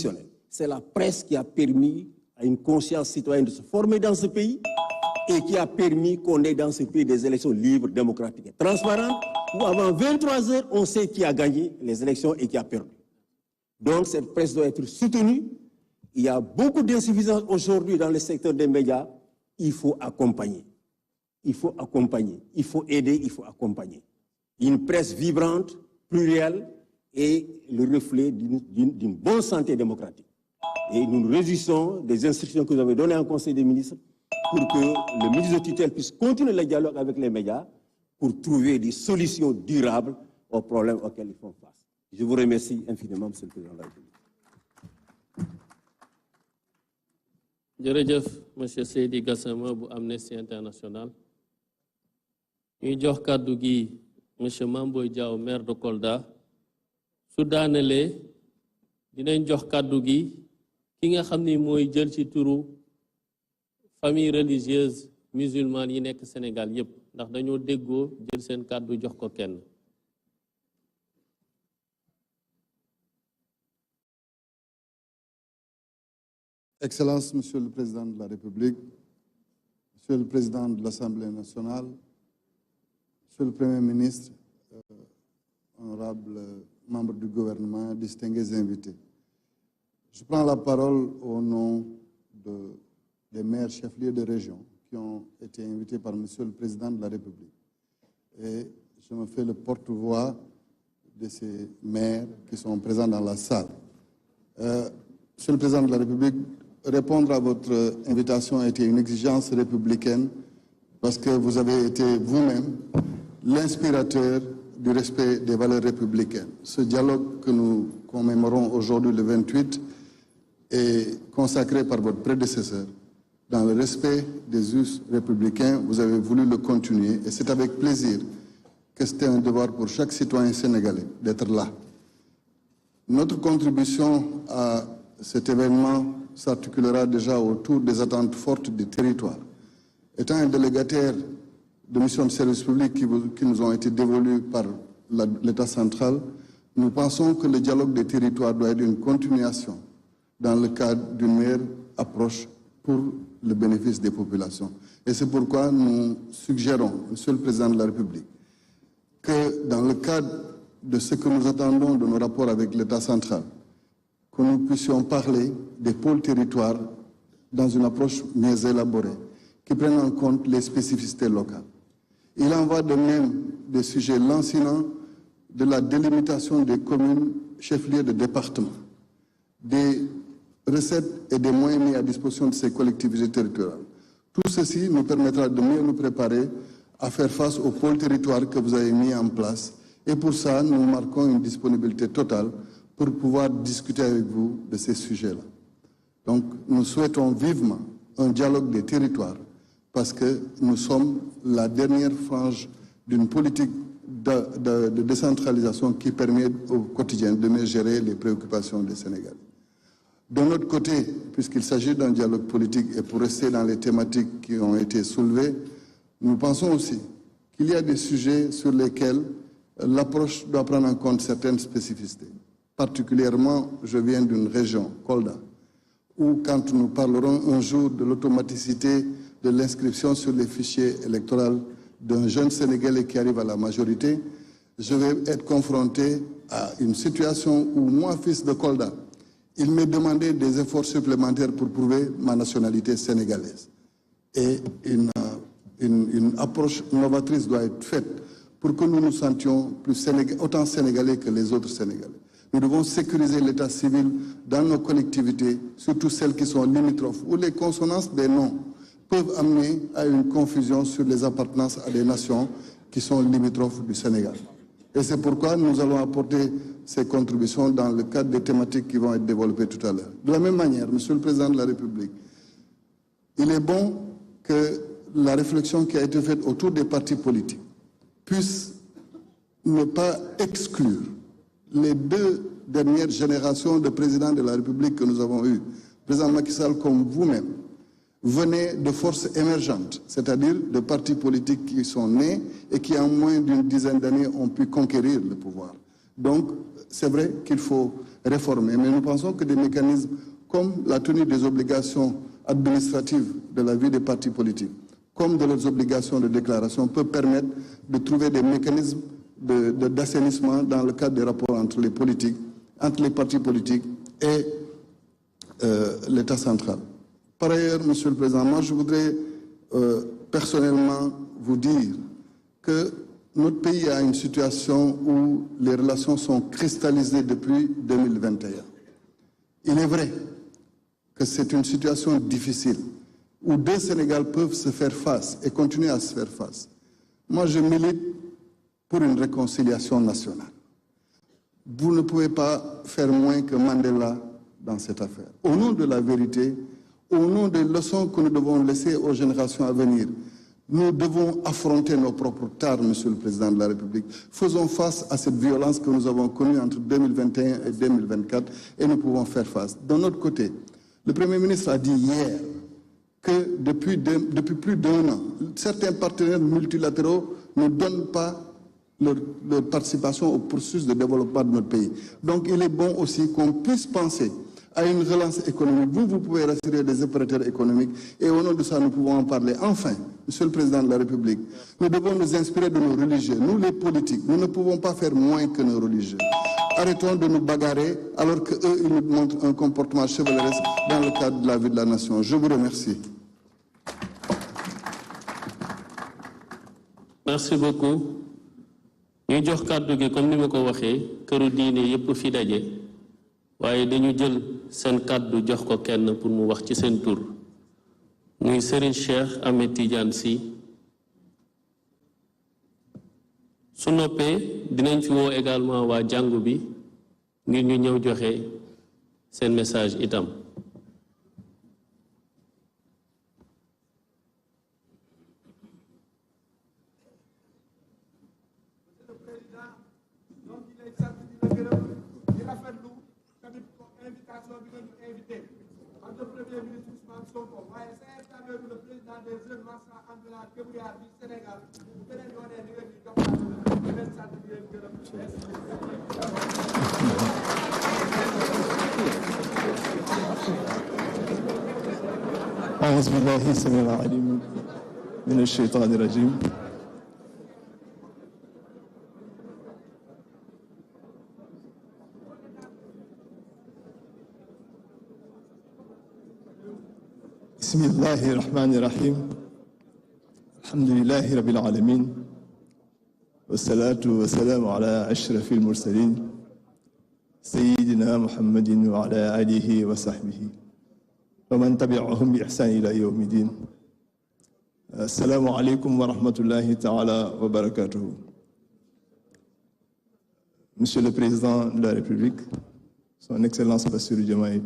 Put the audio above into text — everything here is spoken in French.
traditionnelle. C'est la presse qui a permis à une conscience citoyenne de se former dans ce pays et qui a permis qu'on ait dans ce pays des élections libres, démocratiques et transparentes, où avant 23 heures, on sait qui a gagné les élections et qui a perdu. Donc cette presse doit être soutenue. Il y a beaucoup d'insuffisances aujourd'hui dans le secteur des médias. Il faut accompagner. Il faut accompagner. Il faut aider, il faut accompagner. Une presse vibrante, plurielle et le reflet d'une bonne santé démocratique. Et nous nous réjouissons des instructions que vous avez données en Conseil des ministres pour que le ministre de tutelle puisse continuer le dialogue avec les médias pour trouver des solutions durables aux problèmes auxquels ils font face. Je vous remercie infiniment, Monsieur le Président de la République. jërëjëf monsieur Seydi Gassama bu Amnesty International ñuy jox kàddu gi monsieur Mamboy Diaw maire de Kolda su daanelee dinañ jox kàddu gi ki nga xam ni mooy jël ci turu famille religieuse musulmane yi nekk Sénégal yépp ndax dañoo déggoo jël seen kàddu jox ko kenn. Excellences, Monsieur le Président de la République, Monsieur le Président de l'Assemblée nationale, Monsieur le Premier ministre, honorables membres du gouvernement, distingués invités. Je prends la parole au nom des maires chefs-lieux de région qui ont été invités par Monsieur le Président de la République. Et je me fais le porte-voix de ces maires qui sont présents dans la salle. Monsieur le Président de la République, répondre à votre invitation a été une exigence républicaine parce que vous avez été vous-même l'inspirateur du respect des valeurs républicaines. Ce dialogue que nous commémorons aujourd'hui le 28 est consacré par votre prédécesseur. Dans le respect des us républicains, vous avez voulu le continuer et c'est avec plaisir que c'était un devoir pour chaque citoyen sénégalais d'être là. Notre contribution à cet événement s'articulera déjà autour des attentes fortes du territoire. Étant un délégataire de missions de service public qui nous ont été dévolues par l'État central, nous pensons que le dialogue des territoires doit être une continuation dans le cadre d'une meilleure approche pour le bénéfice des populations. Et c'est pourquoi nous suggérons, Monsieur le Président de la République, que dans le cadre de ce que nous attendons de nos rapports avec l'État central, que nous puissions parler des pôles territoires dans une approche mieux élaborée, qui prenne en compte les spécificités locales. Il en va de même des sujets lancinants de la délimitation des communes chefs-lieux de département, des recettes et des moyens mis à disposition de ces collectivités territoriales. Tout ceci nous permettra de mieux nous préparer à faire face aux pôles territoires que vous avez mis en place. Et pour ça, nous marquons une disponibilité totale pour pouvoir discuter avec vous de ces sujets-là. Donc, nous souhaitons vivement un dialogue des territoires parce que nous sommes la dernière frange d'une politique de décentralisation qui permet au quotidien de mieux gérer les préoccupations des Sénégalais. De notre côté, puisqu'il s'agit d'un dialogue politique et pour rester dans les thématiques qui ont été soulevées, nous pensons aussi qu'il y a des sujets sur lesquels l'approche doit prendre en compte certaines spécificités. Particulièrement, je viens d'une région, Kolda, où quand nous parlerons un jour de l'automaticité de l'inscription sur les fichiers électoraux d'un jeune Sénégalais qui arrive à la majorité, je vais être confronté à une situation où moi, fils de Kolda, il m'est demandé des efforts supplémentaires pour prouver ma nationalité sénégalaise. Et une approche novatrice doit être faite pour que nous nous sentions autant sénégalais que les autres Sénégalais. Nous devons sécuriser l'état civil dans nos collectivités, surtout celles qui sont limitrophes, où les consonances des noms peuvent amener à une confusion sur les appartenances à des nations qui sont limitrophes du Sénégal. Et c'est pourquoi nous allons apporter ces contributions dans le cadre des thématiques qui vont être développées tout à l'heure. De la même manière, Monsieur le Président de la République, il est bon que la réflexion qui a été faite autour des partis politiques puisse ne pas exclure les deux dernières générations de présidents de la République que nous avons eues. Le président Macky Sall, comme vous-même, venez de forces émergentes, c'est-à-dire de partis politiques qui sont nés et qui, en moins d'une dizaine d'années, ont pu conquérir le pouvoir. Donc, c'est vrai qu'il faut réformer. Mais nous pensons que des mécanismes comme la tenue des obligations administratives de la vie des partis politiques, comme de leurs obligations de déclaration, peuvent permettre de trouver des mécanismes d'assainissement dans le cadre des rapports entre les politiques, entre les partis politiques et l'État central. Par ailleurs, Monsieur le Président, moi je voudrais personnellement vous dire que notre pays a une situation où les relations sont cristallisées depuis 2021. Il est vrai que c'est une situation difficile, où deux Sénégal peuvent se faire face et continuer à se faire face. Moi, je milite pour une réconciliation nationale. Vous ne pouvez pas faire moins que Mandela dans cette affaire. Au nom de la vérité, au nom des leçons que nous devons laisser aux générations à venir, nous devons affronter nos propres tares, Monsieur le Président de la République. Faisons face à cette violence que nous avons connue entre 2021 et 2024 et nous pouvons faire face. D'un autre côté, le Premier ministre a dit hier que depuis plus d'1 an, certains partenaires multilatéraux ne donnent pas leur participation au processus de développement de notre pays. Donc il est bon aussi qu'on puisse penser à une relance économique. Vous pouvez rassurer des opérateurs économiques et au nom de ça, nous pouvons en parler. Enfin, Monsieur le Président de la République, nous devons nous inspirer de nos religieux. Nous, les politiques, nous ne pouvons pas faire moins que nos religieux. Arrêtons de nous bagarrer alors qu'eux, ils nous montrent un comportement chevaleresque dans le cadre de la vie de la nation. Je vous remercie. Merci beaucoup. ñu jox kàddu gi comme ni ma ko waxee këru diine yépp fi daje waaye dañu jël seen kàddu jox ko kenn pour mu wax ci seen tur muy Serigne Cheikh Ahmed Tidiane Sy su noppee dinañ fi woo également waa jàngu bi ngir ñu ñëw joxe seen message itam. أعوذ بالله السميع العليم من الشيطان الرجيم بسم الله الرحمن الرحيم الحمد لله رب العالمين والصلاة والسلام على أشرف المرسلين سيدنا محمد وعلى آله وصحبه ومن تبعهم بإحسان إلى يوم الدين. السلام عليكم ورحمة الله تعالى وبركاته. Monsieur le Président de la République, Son Excellence Bassirou Diomaye